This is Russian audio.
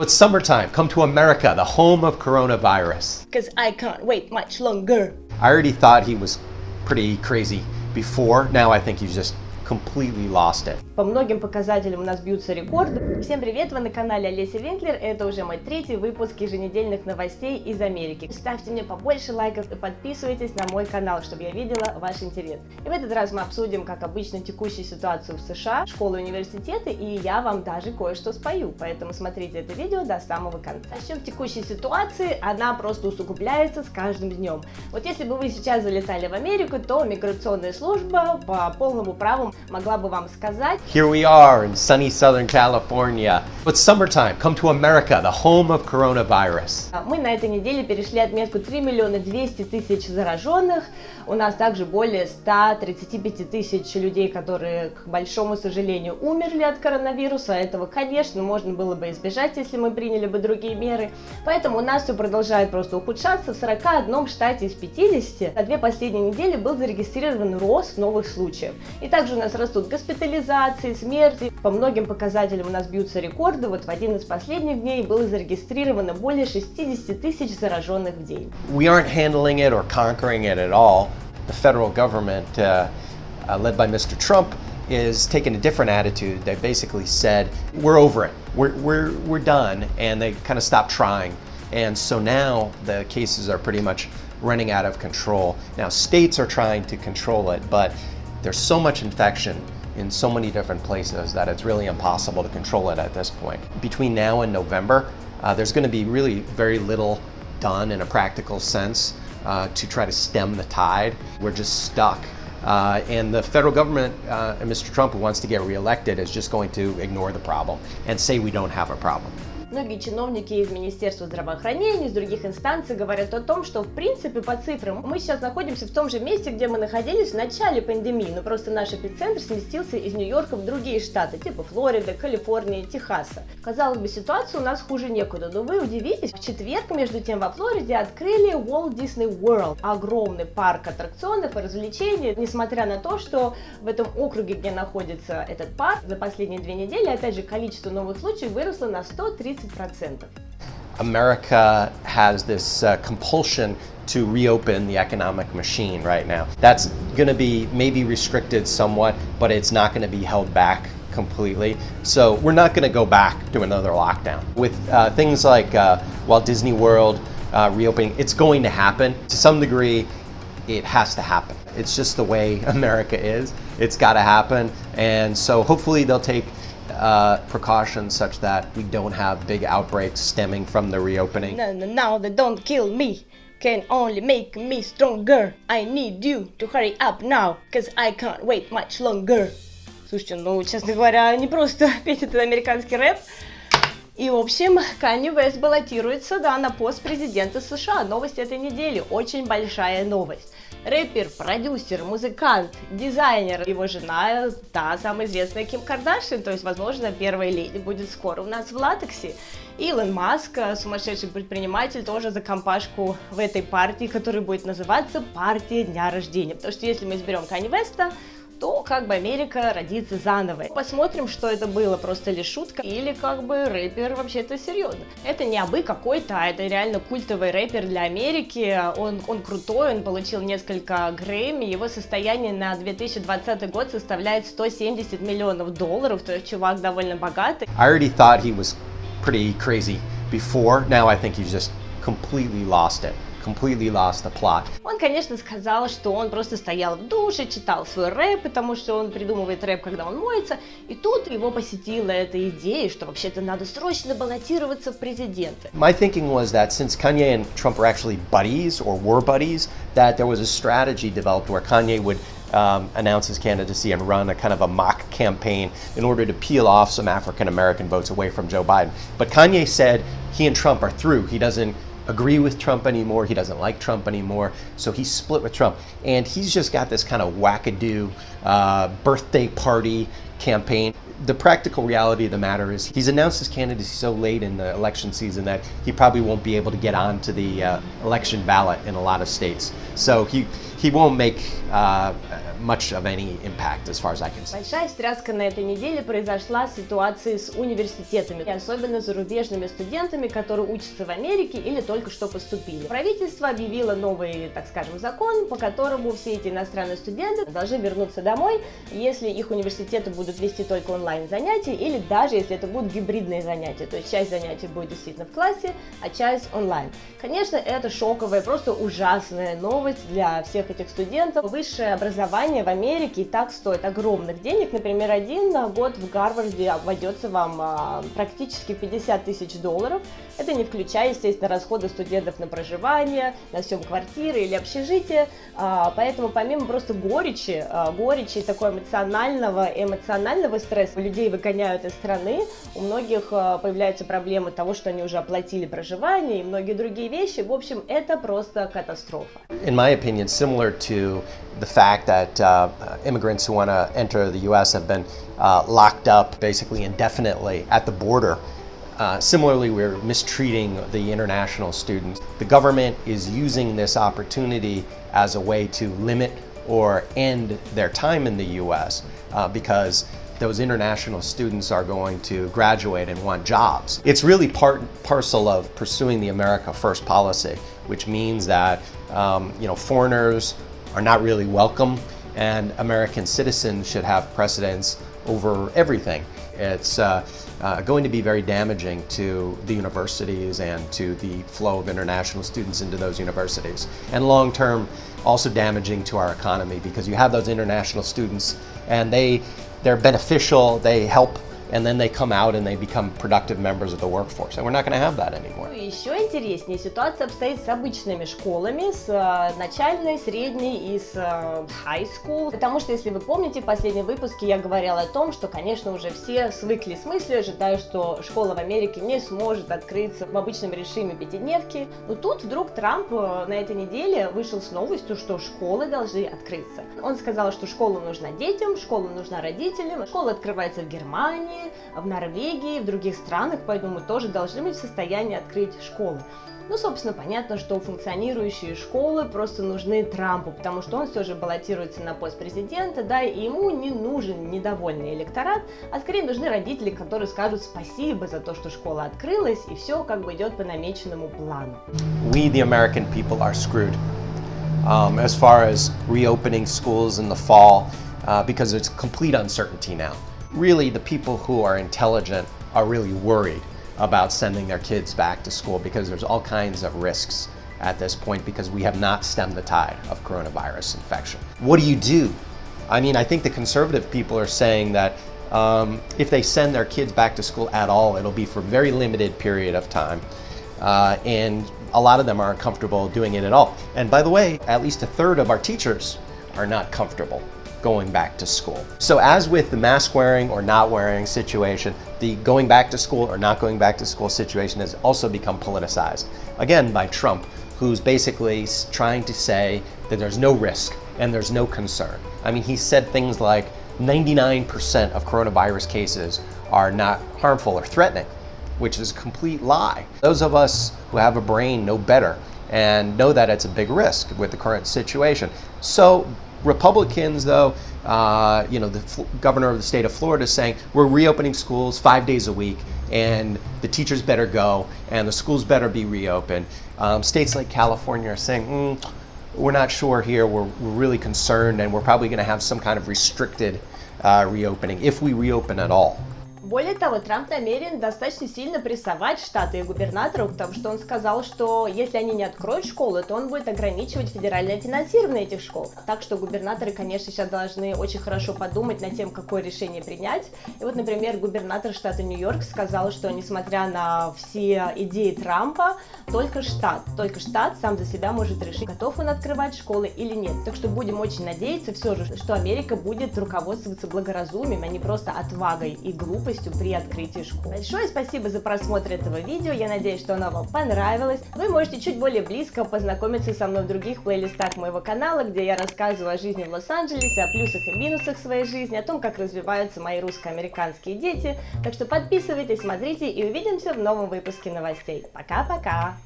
It's summertime. Come to America, the home of coronavirus. Because I can't wait much longer. I already thought he was pretty crazy before. Now I think he's just completely lost it. По многим показателям у нас бьются рекорды. Всем привет, вы на канале Олеся Винклер. Это уже мой третий выпуск еженедельных новостей из Америки. Ставьте мне побольше лайков и подписывайтесь на мой канал, чтобы я видела ваш интерес. И в этот раз мы обсудим, как обычно, текущую ситуацию в США, школы, университеты, и я вам даже кое-что спою. Поэтому смотрите это видео до самого конца. Начнем текущей ситуации, она просто усугубляется с каждым днем. Вот если бы вы сейчас залетали в Америку, то миграционная служба по полному праву могла бы вам сказать: Here we are in sunny Southern California. It's summertime. Come to America, the home of coronavirus. Мы на этой неделе перешли отметку 3 200 000 зараженных. У нас также более 135 тысяч людей, которые, к большому сожалению, умерли от коронавируса. Этого, конечно, можно было бы избежать, если мы приняли бы другие меры. Поэтому у нас все продолжает просто ухудшаться. В 41 штате из 50 за две последние недели был зарегистрирован рост новых случаев. И также у нас растут госпитализации, смерти. По многим показателям у нас бьются рекорды. Вот в один из последних дней было зарегистрировано более 60 тысяч зараженных в день. We aren't handling it or conquering it at all. The federal government, led by Mr. Trump, is taking a different attitude. They basically said, we're over it. We're done. And they kind of stopped trying. And so now the cases are pretty much running out of control. Now states are trying to control it, but there's so much infection in so many different places that it's really impossible to control it at this point. Between now and November, there's going to be really very little done in a practical sense to try to stem the tide. We're just stuck. And the federal government and Mr. Trump, who wants to get reelected, is just going to ignore the problem and say we don't have a problem. Многие чиновники из Министерства здравоохранения, из других инстанций говорят о том, что в принципе по цифрам мы сейчас находимся в том же месте, где мы находились в начале пандемии, но просто наш эпицентр сместился из Нью-Йорка в другие штаты, типа Флориды, Калифорнии, Техаса. Казалось бы, ситуация у нас хуже некуда, но вы удивитесь, в четверг между тем во Флориде открыли Walt Disney World, огромный парк аттракционов и развлечений, несмотря на то, что в этом округе, где находится этот парк, за последние 2 недели, опять же, количество новых случаев выросло на 130%. America has this compulsion to reopen the economic machine right now. That's going to be maybe restricted somewhat, but it's not going to be held back completely. So we're not going to go back to another lockdown. With things like Walt Disney World reopening, it's going to happen. To some degree, it has to happen. It's just the way America is. It's got to happen. And so hopefully they'll take precautions such that we don't have big outbreaks stemming from the reopening. No, they don't kill me. Can only make me stronger. I need you to hurry up now, cause I can't wait much longer. Слушайте, ну, честно говоря, не просто петь этот американский рэп. И, в общем, Канье Уэст баллотируется, да, на пост президента США. Новость этой недели. Очень большая новость. Рэпер, продюсер, музыкант, дизайнер, его жена, та самая известная Ким Кардашьян, то есть, возможно, первая леди будет скоро у нас в латексе. Илон Маск, сумасшедший предприниматель, тоже за компашку в этой партии, которая будет называться «Партия дня рождения». Потому что если мы изберем Канье Уэста, то как бы Америка родится заново. Посмотрим, что это было, просто ли шутка, или как бы рэпер вообще-то серьезно. Это не абы какой-то, а это реально культовый рэпер для Америки. Он крутой, он получил несколько Грэмми, его состояние на 2020 год составляет $170 миллионов, то есть чувак довольно богатый. I already thought he was pretty crazy before. Now I think he's just completely lost it. Completely lost the plot. Он, конечно, сказал, что он просто стоял в душе, читал свой рэп, потому что он придумывает рэп, когда он моется, и тут его посетила эта идея, что вообще-то надо срочно баллотироваться в президенты. My thinking was that since Kanye and Trump are actually buddies, or were buddies, that there was a strategy developed where Kanye would announce his candidacy and run a kind of a mock campaign in order to peel off some African-American votes away from Joe Biden. But Kanye said he and Trump are through. He doesn't agree with Trump anymore. He doesn't like Trump anymore. So he's split with Trump. And he's just got this kind of wackadoo birthday party campaign. The practical reality of the matter is he's announced his candidacy so late in the election season that he probably won't be able to get onto the election ballot in a lot of states. So he won't make much of any impact as far as I can see. Большая встряска на этой неделе произошла с ситуацией с университетами, и особенно зарубежными студентами, которые учатся в Америке или только что поступили. Правительство объявило новый, так скажем, закон, по которому все эти иностранные студенты должны вернуться домой, если их университеты будут вести только онлайн-занятия, или даже если это будут гибридные занятия, то есть часть занятий будет действительно в классе, а часть онлайн. Конечно, это шоковая, просто ужасная новость для всех этих студентов. Высшее образование в Америке и так стоит огромных денег. Например, один год в Гарварде обойдется вам практически $50 тысяч. Это не включая, естественно, расходы студентов на проживание, на съем квартиры или общежитие. Поэтому помимо просто горечи такого эмоционального стресса, людей выгоняют из страны, у многих появляются проблемы того, что они уже оплатили проживание и многие другие вещи. В общем, это просто катастрофа. In my opinion, similar to the fact that immigrants who want to enter the U.S. have been locked up basically indefinitely at the border. Similarly, we're mistreating the international students. The government is using this opportunity as a way to limit or end their time in the U.S. Because those international students are going to graduate and want jobs. It's really part and parcel of pursuing the America First policy, which means that foreigners are not really welcome, and American citizens should have precedence over everything. It's going to be very damaging to the universities and to the flow of international students into those universities. And long term, also damaging to our economy, because you have those international students and they're beneficial, they help, and then they come out and they become productive members of the workforce. And we're not going to have that anymore. Еще интереснее ситуация обстоит с обычными школами, с начальной, средней и с high school. Потому что, если вы помните, в последнем выпуске я говорила о том, что, конечно, уже все свыкли с мыслью, ожидая, что школа в Америке не сможет открыться в обычном режиме пятидневки. Но тут вдруг Трамп на этой неделе вышел с новостью, что школы должны открыться. Он сказал, что школа нужна детям, школа нужна родителям. Школа открывается в Германии, в Норвегии, в других странах, поэтому мы тоже должны быть в состоянии открыть школы. Ну, собственно, понятно, что функционирующие школы просто нужны Трампу, потому что он все же баллотируется на пост президента, да, и ему не нужен недовольный электорат, а скорее нужны родители, которые скажут спасибо за то, что школа открылась, и все как бы идет по намеченному плану. We, the American people, are screwed as far as reopening schools in the fall, because there's complete uncertainty now. Really, the people who are intelligent are really worried about sending their kids back to school because there's all kinds of risks at this point because we have not stemmed the tide of coronavirus infection. What do? I mean, I think the conservative people are saying that if they send their kids back to school at all, it'll be for a very limited period of time. And a lot of them aren't comfortable doing it at all. And by the way, at least a third of our teachers are not comfortable going back to school. So as with the mask wearing or not wearing situation, the going back to school or not going back to school situation has also become politicized. Again, by Trump, who's basically trying to say that there's no risk and there's no concern. I mean, he said things like 99% of coronavirus cases are not harmful or threatening, which is a complete lie. Those of us who have a brain know better and know that it's a big risk with the current situation. So Republicans, though, the governor of the state of Florida is saying we're reopening schools 5 days a week and the teachers better go and the schools better be reopened. States like California are saying, we're not sure here, we're really concerned and we're probably going to have some kind of restricted reopening if we reopen at all. Более того, Трамп намерен достаточно сильно прессовать штаты и губернаторов, потому что он сказал, что если они не откроют школы, то он будет ограничивать федеральное финансирование этих школ. Так что губернаторы, конечно, сейчас должны очень хорошо подумать над тем, какое решение принять. И вот, например, губернатор штата Нью-Йорк сказал, что несмотря на все идеи Трампа, только штат сам за себя может решить, готов он открывать школы или нет. Так что будем очень надеяться все же, что Америка будет руководствоваться благоразумием, а не просто отвагой и глупостью при открытии школ. Большое спасибо за просмотр этого видео, я надеюсь, что оно вам понравилось. Вы можете чуть более близко познакомиться со мной в других плейлистах моего канала, где я рассказываю о жизни в Лос-Анджелесе, о плюсах и минусах своей жизни, о том, как развиваются мои русско-американские дети. Так что подписывайтесь, смотрите и увидимся в новом выпуске новостей. Пока-пока!